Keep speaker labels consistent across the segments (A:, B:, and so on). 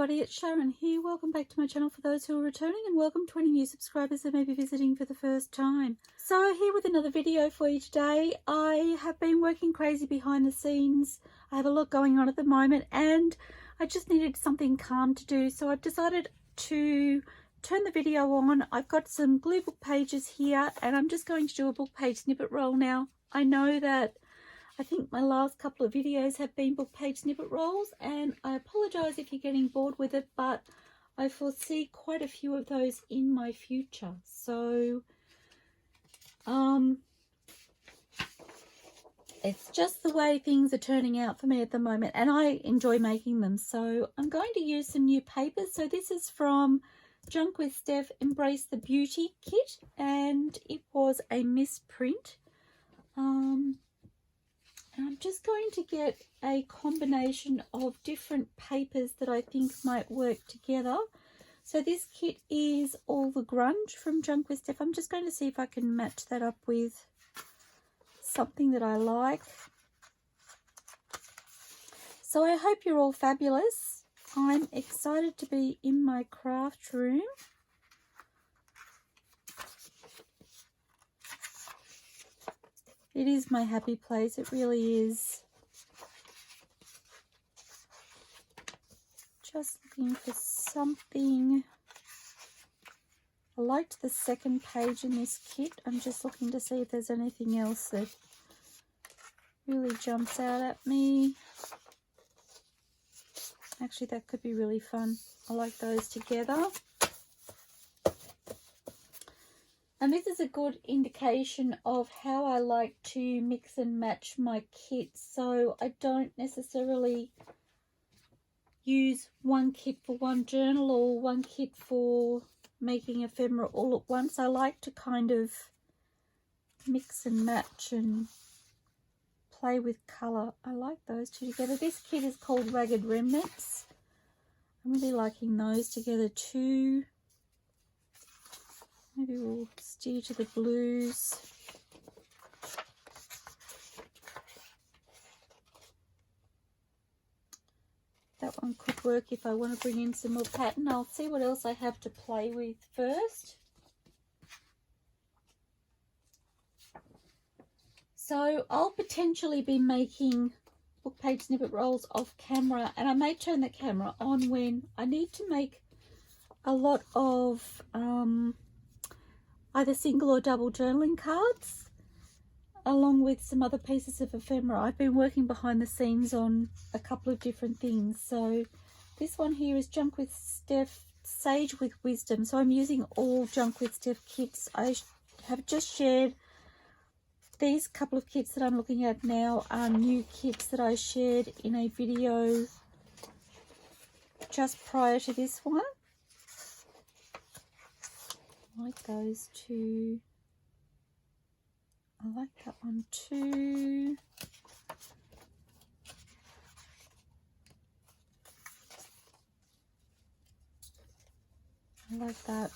A: everybody, it's Sharon here. Welcome back to my channel for those who are returning, and welcome to any new subscribers that may be visiting for the first time. So here with another video for you today. I have been working crazy behind the scenes. I have a lot going on at the moment and I just needed something calm to do, so I've decided to turn the video on. I've got some glue book pages here and I'm just going to do a book page snippet roll now. I know that I think my last couple of videos have been book page snippet rolls, and I apologise if you're getting bored with it, but I foresee quite a few of those in my future. So it's just the way things are turning out for me at the moment, and I enjoy making them. So I'm going to use some new papers. So this is from JunkWithSteph Embrace the Beauty kit, and it was a misprint. And I'm just going to get a combination of different papers that I think might work together. So this kit is All the Grunge from JunkWithSteph. I'm just going to see if I can match that up with something that I like. So I hope you're all fabulous. I'm excited to be in my craft room. It is my happy place, it really is. Just looking for something. I liked the second page in this kit. I'm just looking to see if there's anything else that really jumps out at me. Actually, that could be really fun. I like those together. And this is a good indication of how I like to mix and match my kit. So I don't necessarily use one kit for one journal or one kit for making ephemera all at once. I like to kind of mix and match and play with colour. I like those two together. This kit is called Ragged Remnants. I'm really liking those together too. Maybe we'll steer to the blues. That one could work if I want to bring in some more pattern. I'll see what else I have to play with first. So I'll potentially be making book page snippet rolls off camera, and I may turn the camera on when I need to make a lot of either single or double journaling cards, along with some other pieces of ephemera. I've been working behind the scenes on a couple of different things. So this one here is JunkWithSteph Sage with Wisdom. So I'm using all JunkWithSteph kits. I have just shared these couple of kits that I'm looking at now are new kits that I shared in a video just prior to this one. I like those two. I like that one too. I like that.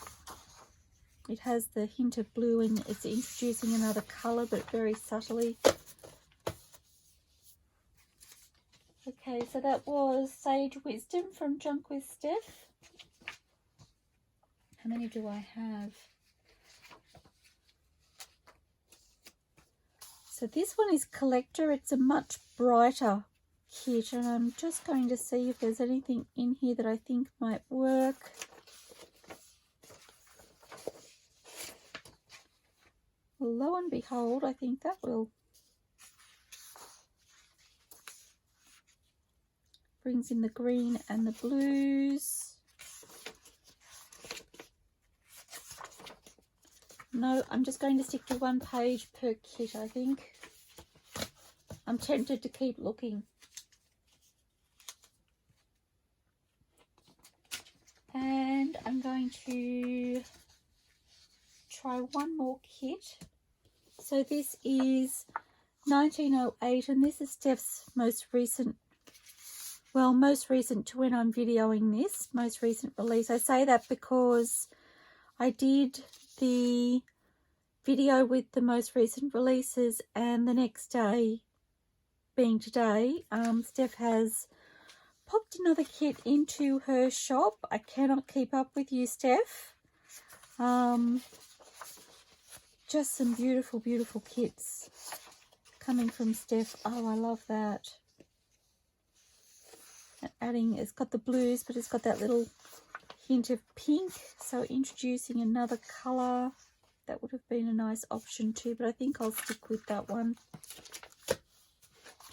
A: It has the hint of blue and it's introducing another colour, but very subtly. Okay, so that was Sage Wisdom from JunkWithSteph. How many do I have? So this one is Collector. It's a much brighter kit, and I'm just going to see if there's anything in here that I think might work. Well, lo and behold, I think that will. Brings in the green and the blues. No, I'm just going to stick to one page per kit, I think. I'm tempted to keep looking. And I'm going to try one more kit. So this is 1908, and this is Steph's most recent, well, most recent to when I'm videoing this, most recent release. I say that because I did the video with the most recent releases, and the next day, being today, Steph has popped another kit into her shop. I cannot keep up with you, Steph. Just some beautiful, beautiful kits coming from Steph. Oh, I love that. And adding, it's got the blues, but it's got that little hint of pink. So introducing another colour. That would have been a nice option too, but I think I'll stick with that one.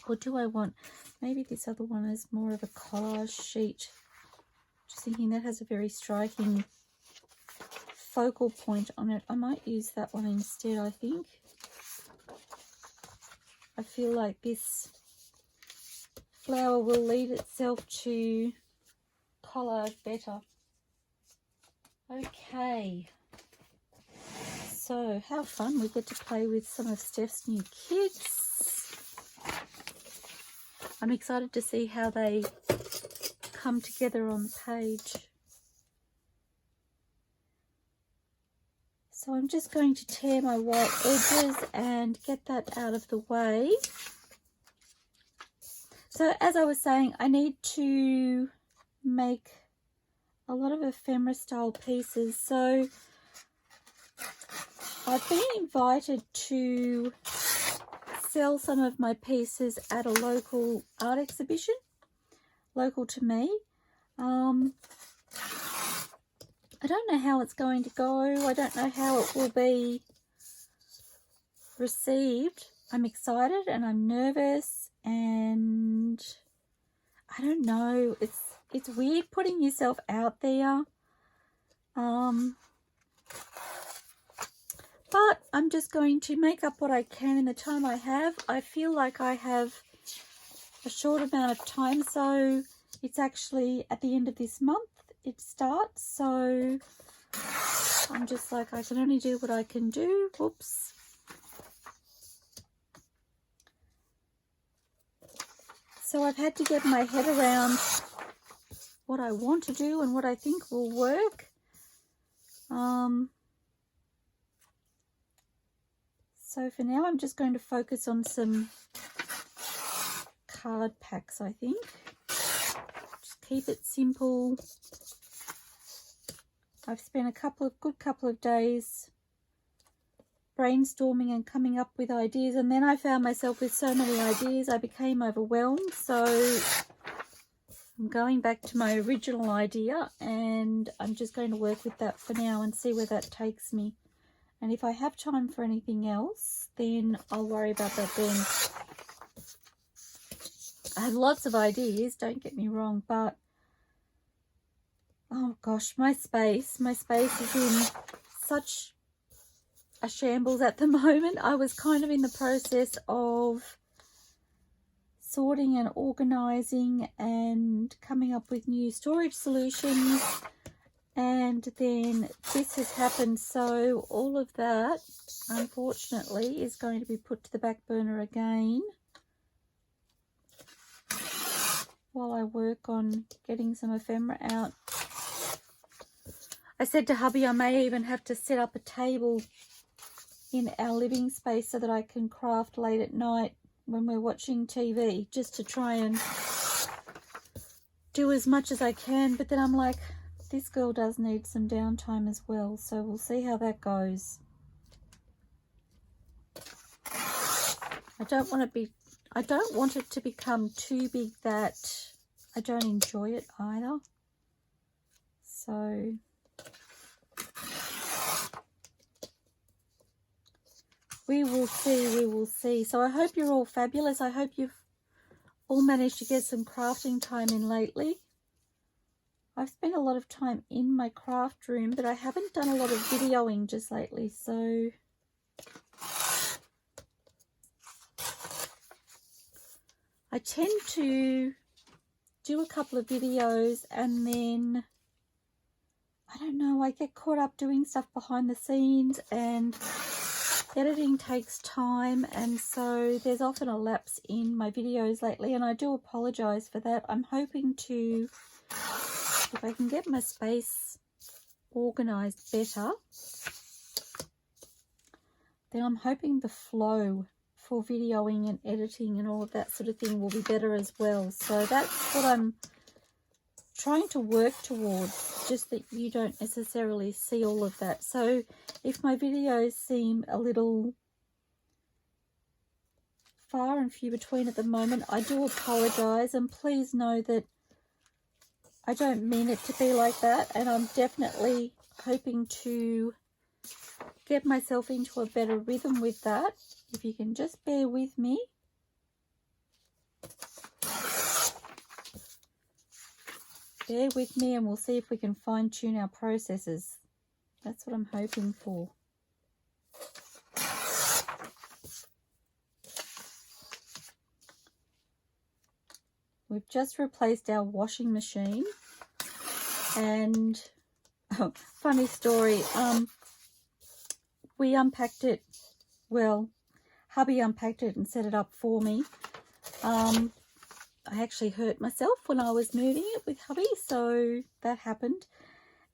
A: Or do I want, maybe this other one is more of a collage sheet. Just thinking that has a very striking focal point on it. I might use that one instead, I think. I feel like this flower will lead itself to collage better. Okay. So, how fun. We get to play with some of Steph's new kits. I'm excited to see how they come together on the page. So I'm just going to tear my white edges and get that out of the way. So as I was saying, I need to make a lot of ephemera style pieces. So I've been invited to sell some of my pieces at a local art exhibition, local to me. I don't know how it's going to go. I don't know how it will be received. I'm excited and I'm nervous, and I don't know. It's weird putting yourself out there. But I'm just going to make up what I can in the time I have. I feel like I have a short amount of time, so it's actually at the end of this month it starts, so I'm just like, I can only do what I can do. Whoops. So I've had to get my head around what I want to do and what I think will work. So for now, I'm just going to focus on some card packs, I think. Just keep it simple. I've spent a good couple of days brainstorming and coming up with ideas, and then I found myself with so many ideas I became overwhelmed. So I'm going back to my original idea, and I'm just going to work with that for now and see where that takes me. And if I have time for anything else, then I'll worry about that then. I have lots of ideas, don't get me wrong, but oh gosh, my space is in such a shambles at the moment. I was kind of in the process of sorting and organizing and coming up with new storage solutions, and then this has happened, so all of that unfortunately is going to be put to the back burner again while I work on getting some ephemera out. I said to hubby I may even have to set up a table in our living space so that I can craft late at night when we're watching TV, just to try and do as much as I can. But then I'm like, this girl does need some downtime as well, so we'll see how that goes. I don't want it to become too big that I don't enjoy it either. So we will see. So I hope you're all fabulous. I hope you've all managed to get some crafting time in lately. I've spent a lot of time in my craft room, but I haven't done a lot of videoing just lately, so I tend to do a couple of videos and then, I don't know, I get caught up doing stuff behind the scenes, and editing takes time, and so there's often a lapse in my videos lately, and I do apologize for that. I'm hoping to, if I can get my space organized better, then I'm hoping the flow for videoing and editing and all of that sort of thing will be better as well. So that's what I'm trying to work towards, just that you don't necessarily see all of that. So if my videos seem a little far and few between at the moment, I do apologize, and please know that I don't mean it to be like that, and I'm definitely hoping to get myself into a better rhythm with that. If you can just bear with me. Bear with me and we'll see if we can fine-tune our processes. That's what I'm hoping for. We've just replaced our washing machine, and oh, funny story, we unpacked it, well, hubby unpacked it and set it up for me. I actually hurt myself when I was moving it with hubby, so that happened.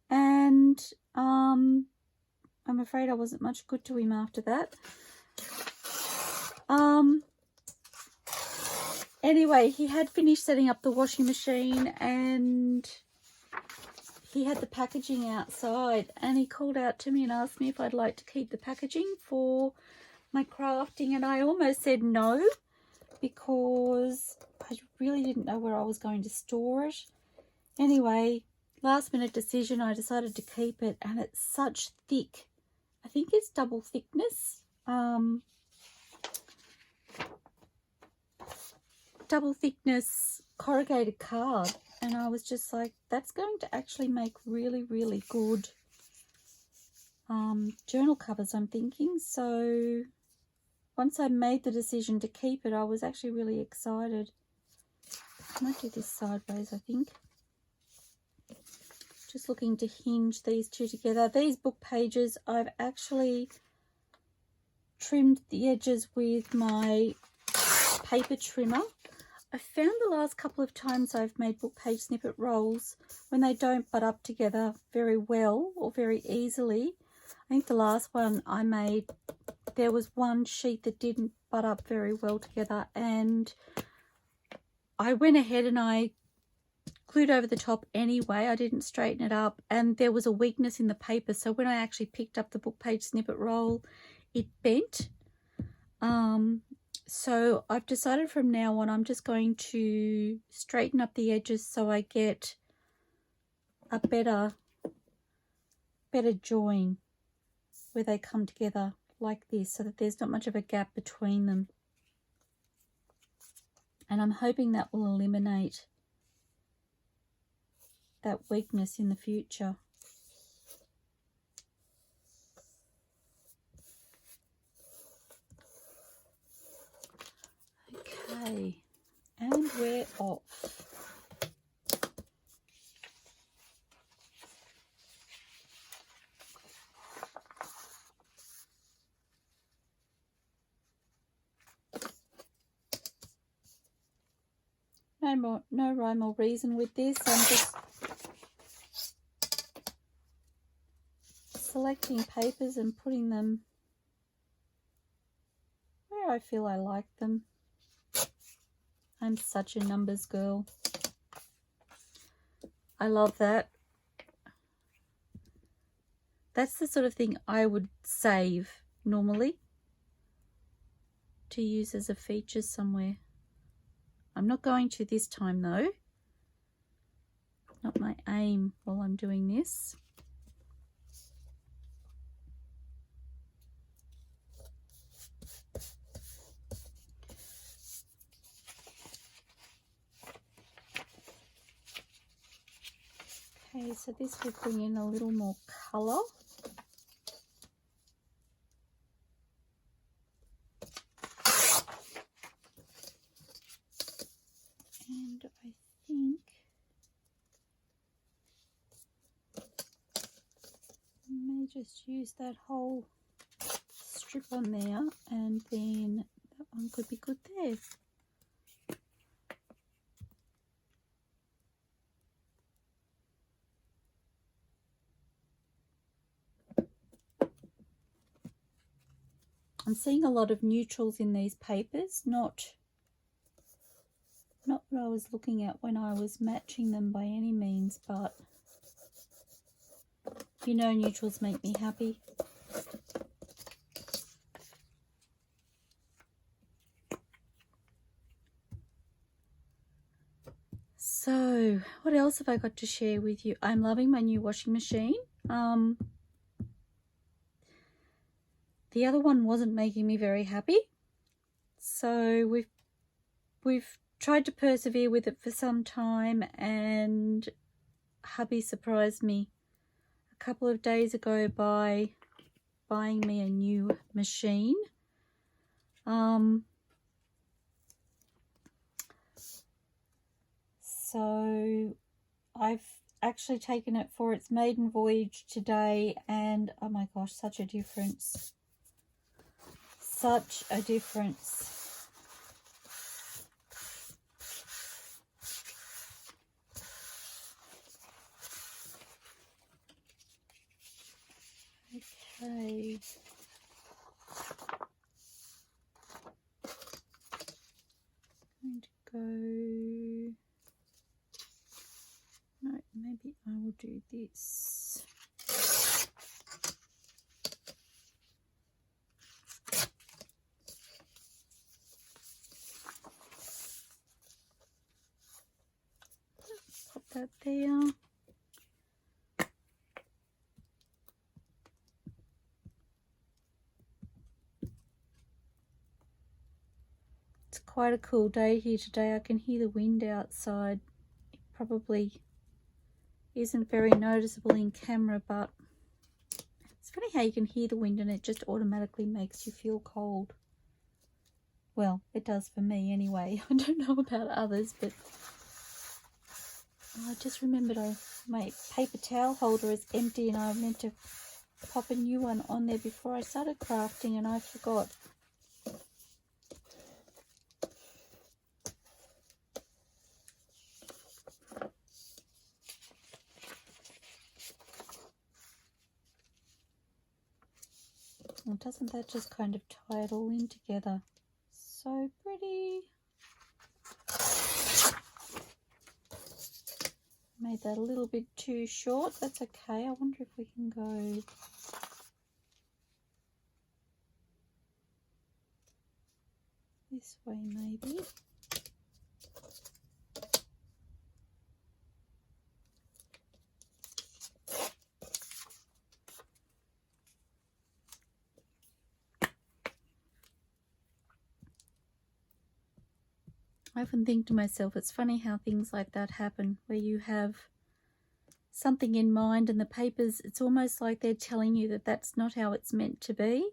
A: And I'm afraid I wasn't much good to him after that. Anyway, he had finished setting up the washing machine and he had the packaging outside, and he called out to me and asked me if I'd like to keep the packaging for my crafting, and I almost said no because I really didn't know where I was going to store it. Anyway, last minute decision, I decided to keep it, and it's such thick, I think it's double thickness, corrugated card, and I was just like, that's going to actually make really, really good journal covers, I'm thinking. So once I made the decision to keep it, I was actually really excited. I might do this sideways, I think. Just looking to hinge these two together. These book pages, I've actually trimmed the edges with my paper trimmer. I found the last couple of times I've made book page snippet rolls, when they don't butt up together very well or very easily. I think the last one I made, there was one sheet that didn't butt up very well together, and I went ahead and I glued over the top anyway. I didn't straighten it up, and there was a weakness in the paper, so when I actually picked up the book page snippet roll, it bent. So I've decided from now on I'm just going to straighten up the edges so I get a better join where they come together like this, so that there's not much of a gap between them. And I'm hoping that will eliminate that weakness in the future. Okay, and we're off. No rhyme or reason with this. I'm just selecting papers and putting them where I feel I like them. I'm such a numbers girl. I love that. That's the sort of thing I would save normally to use as a feature somewhere. I'm not going to this time though. Not my aim while I'm doing this. Okay, so this will bring in a little more colour. And I think I may just use that whole strip on there, and then that one could be good there. I'm seeing a lot of neutrals in these papers, not Not what I was looking at when I was matching them by any means, but you know, neutrals make me happy. So, what else have I got to share with you? I'm loving my new washing machine. The other one wasn't making me very happy. So we've tried to persevere with it for some time, and hubby surprised me a couple of days ago by buying me a new machine. So I've actually taken it for its maiden voyage today, and oh my gosh, such a difference. Such a difference. Okay. I'm going to go. No, maybe I will do this. Pop that there. It's quite a cool day here today. I can hear the wind outside. It probably isn't very noticeable in camera, but it's funny how you can hear the wind and it just automatically makes you feel cold. Well, it does for me anyway. I don't know about others, but I just remembered my paper towel holder is empty and I meant to pop a new one on there before I started crafting, and I forgot. Well, doesn't that just kind of tie it all in together? So pretty. Made that a little bit too short. That's okay. I wonder if we can go this way maybe. I often think to myself, it's funny how things like that happen, where you have something in mind and the papers, it's almost like they're telling you that that's not how it's meant to be.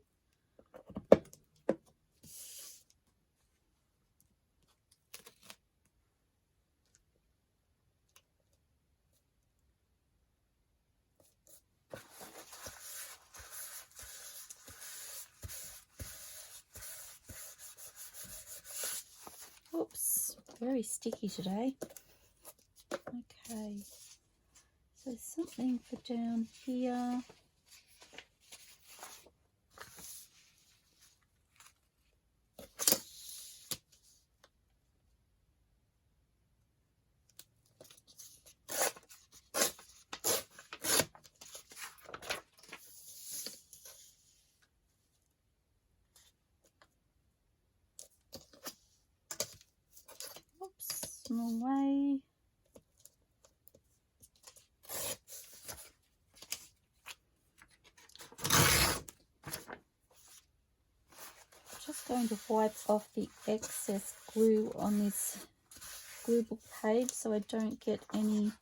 A: Oops, very sticky today. Okay, so something for down here. Oops, wrong way. Just going to wipe off the excess glue on this glue book page so I don't get any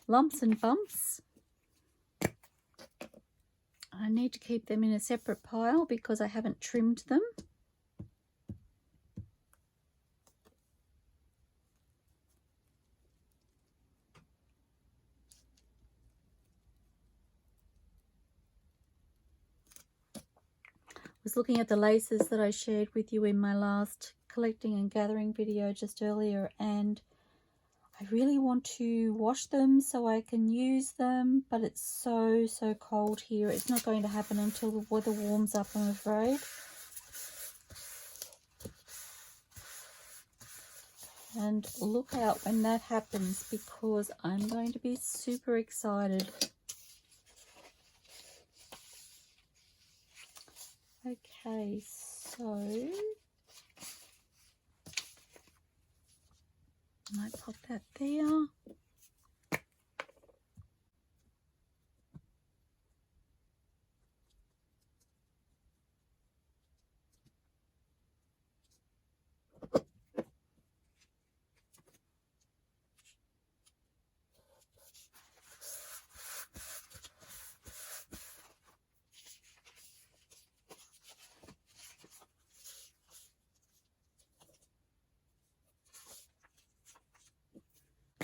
A: lumps and bumps. I need to keep them in a separate pile because I haven't trimmed them. I was looking at the laces that I shared with you in my last collecting and gathering video just earlier, and I really want to wash them so I can use them, but it's so cold here. It's not going to happen until the weather warms up, I'm afraid. And look out when that happens, because I'm going to be super excited. Okay, so I might pop that there.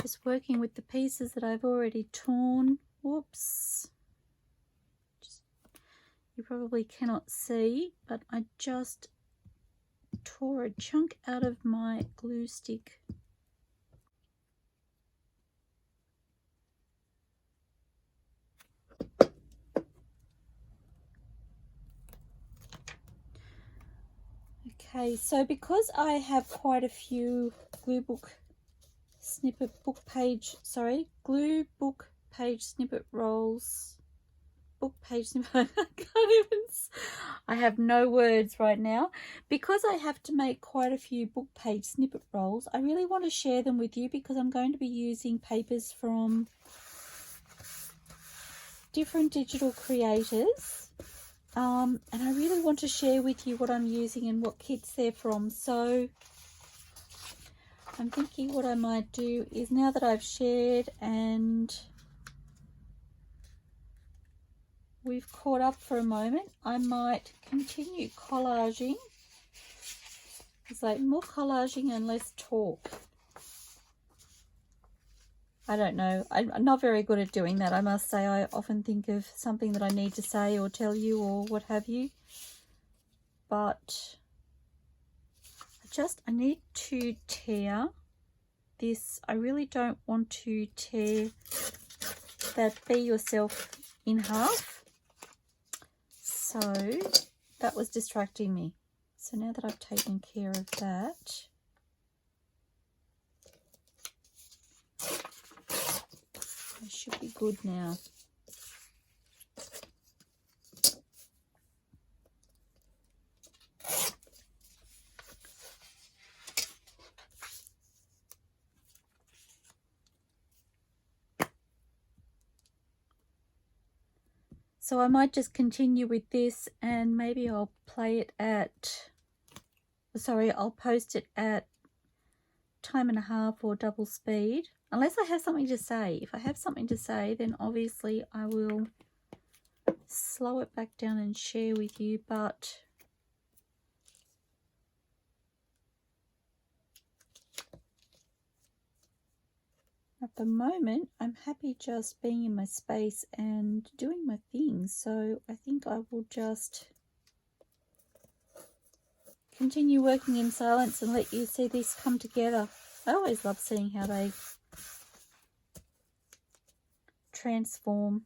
A: Just working with the pieces that I've already torn. Whoops. You probably cannot see, but I just tore a chunk out of my glue stick. Okay, so because I have quite a few glue book page snippet rolls, book page snippet, I can't even, I have no words right now. Because I have to make quite a few book page snippet rolls, I really want to share them with you, because I'm going to be using papers from different digital creators. And I really want to share with you what I'm using and what kits they're from. So I'm thinking what I might do is, now that I've shared and we've caught up for a moment, I might continue collaging. It's like more collaging and less talk. I don't know. I'm not very good at doing that, I must say. I often think of something that I need to say or tell you or what have you. But I need to tear this. I really don't want to tear that Be Yourself in half. So that was distracting me. So now that I've taken care of that, I should be good now. So I might just continue with this, and maybe I'll play it at, sorry, I'll post it at 1.5 or double speed, unless I have something to say. If I have something to say, then obviously I will slow it back down and share with you, but at the moment I'm happy just being in my space and doing my things. So I think I will just continue working in silence and let you see this come together. I always love seeing how they transform.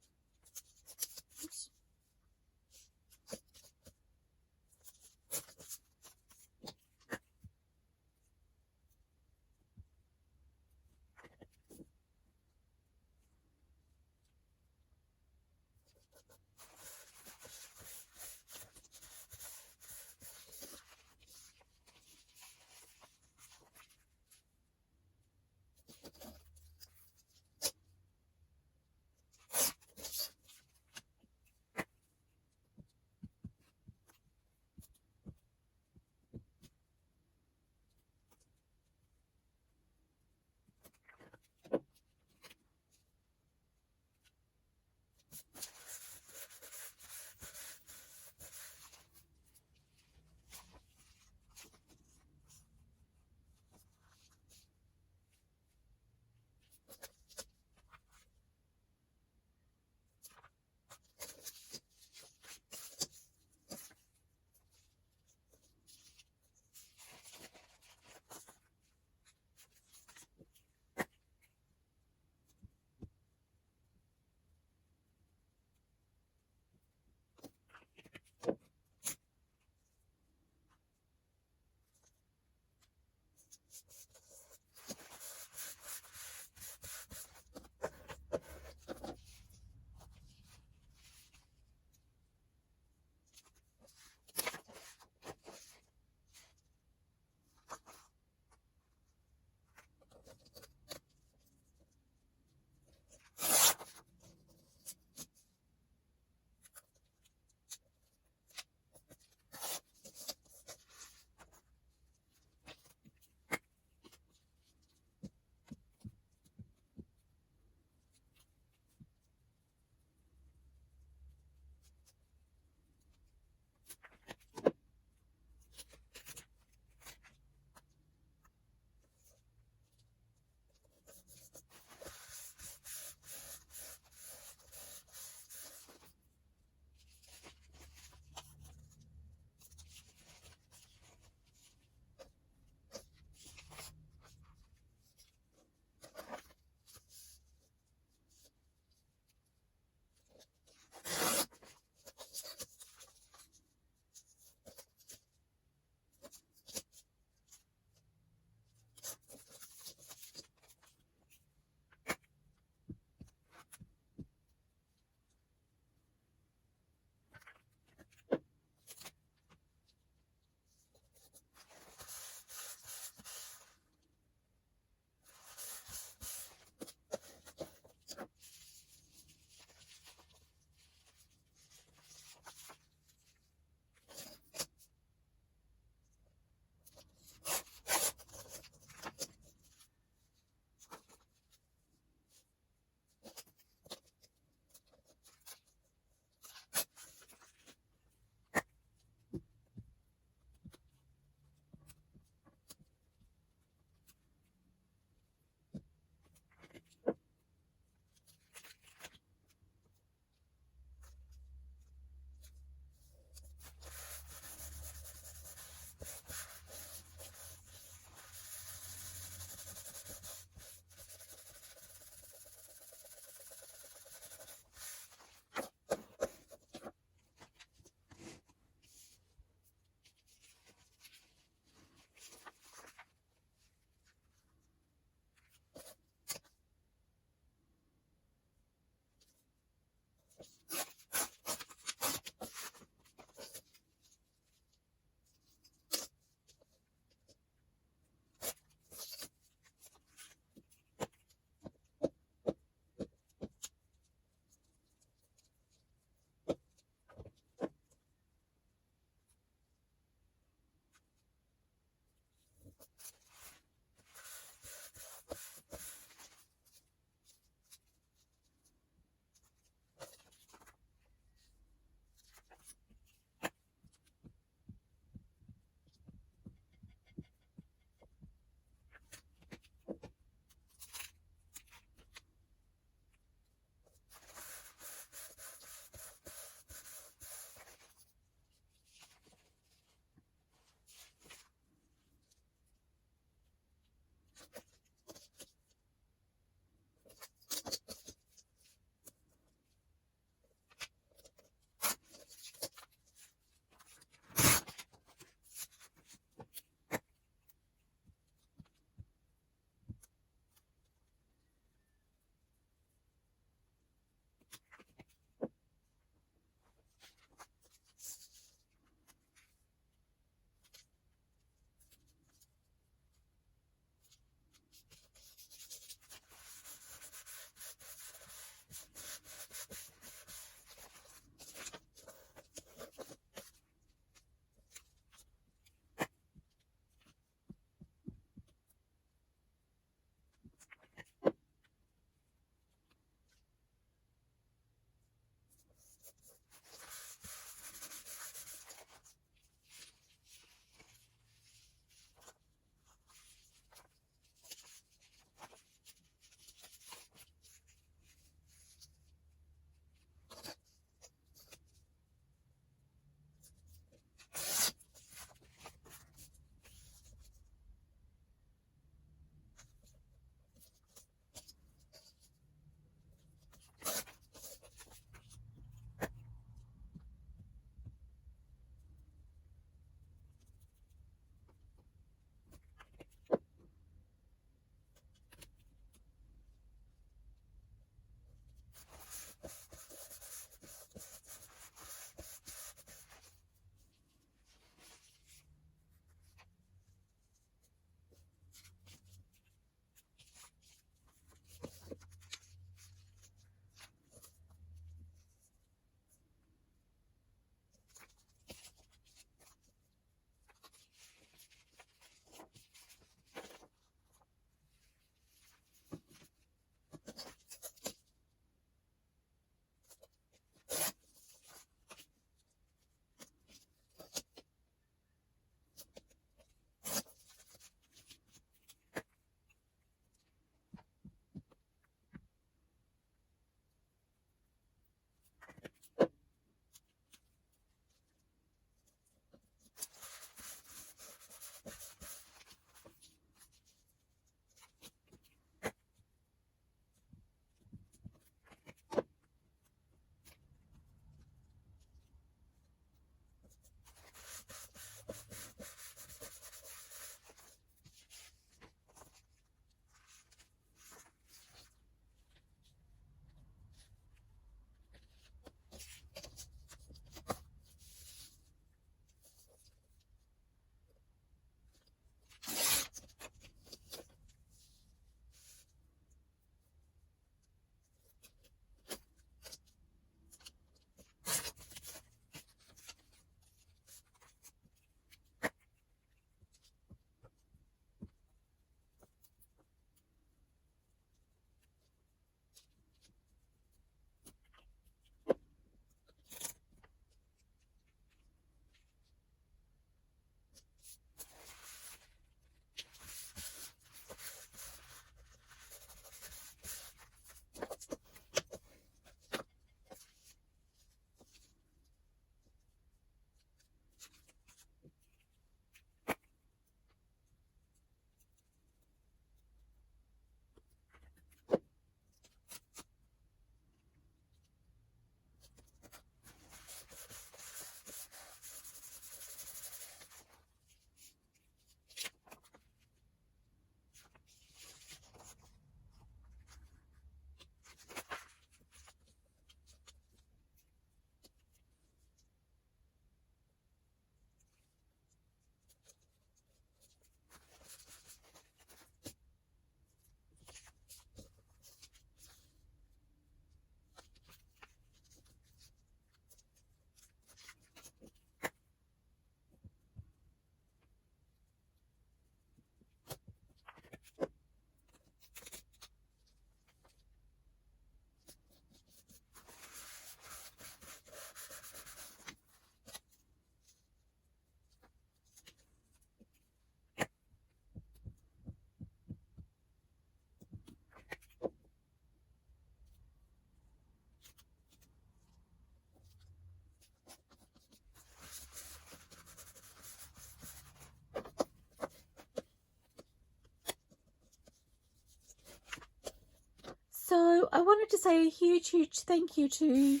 A: So I wanted to say a huge thank you to,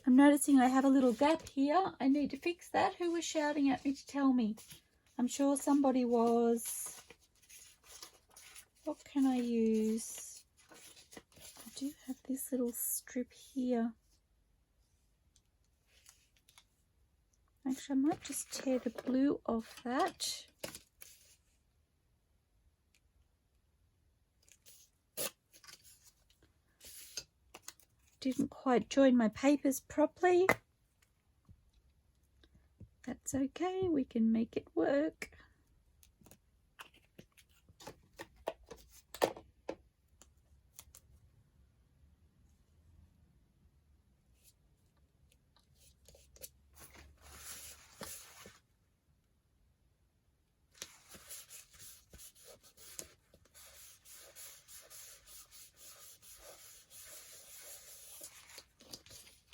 A: I'm noticing I have a little gap here. I need to fix that. Who was shouting at me to tell me? I'm sure somebody was. What can I use? I do have this little strip here. Actually, I might just tear the blue off that. Didn't quite join my papers properly. That's okay, we can make it work.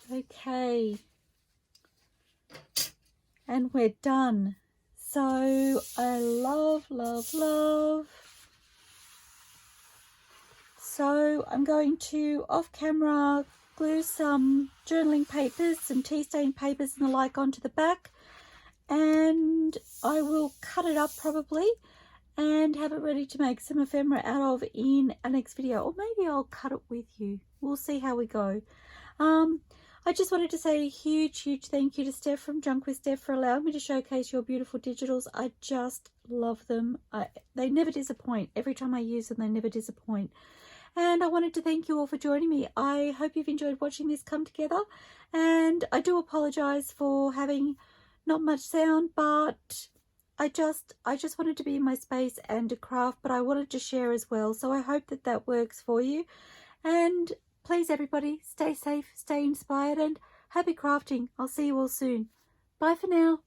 A: Okay, and we're done. So I love. So I'm going to off camera glue some journaling papers, some tea stain papers and the like onto the back, and I will cut it up probably and have it ready to make some ephemera out of in our next video, or maybe I'll cut it with you. We'll see how we go. I just wanted to say a huge thank you to Steph from JunkWithSteph for allowing me to showcase your beautiful digitals. I just love them. They never disappoint. Every time I use them, they never disappoint. And I wanted to thank you all for joining me. I hope you've enjoyed watching this come together. And I do apologise for having not much sound, but I just wanted to be in my space and to craft, but I wanted to share as well. So I hope that that works for you. And please, everybody, stay safe, stay inspired, and happy crafting. I'll see you all soon. Bye for now.